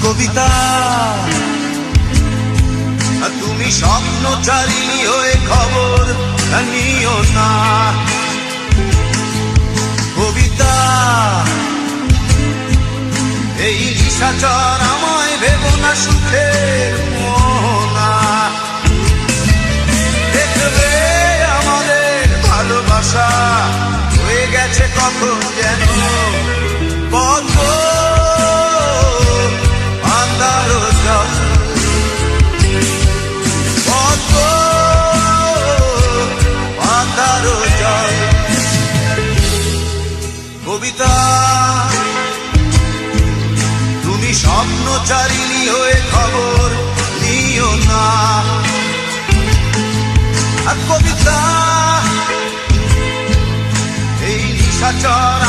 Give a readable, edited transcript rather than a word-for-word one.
কবিতা তুমি স্বপ্নচারী হয়ে খবর নিও না। কবিতা এই নিশাচর আমায় ভেবো না সুখের মোহনা। দেখবে আমাদের ভালোবাসা হয়ে গেছে কখন যেন কত আন্ধারো জল, কত আন্ধারো জল। কবিতা তুমি স্বপ্নচারিণী হয়ে খবর নিও না। আর কবিতা এই নিশাচর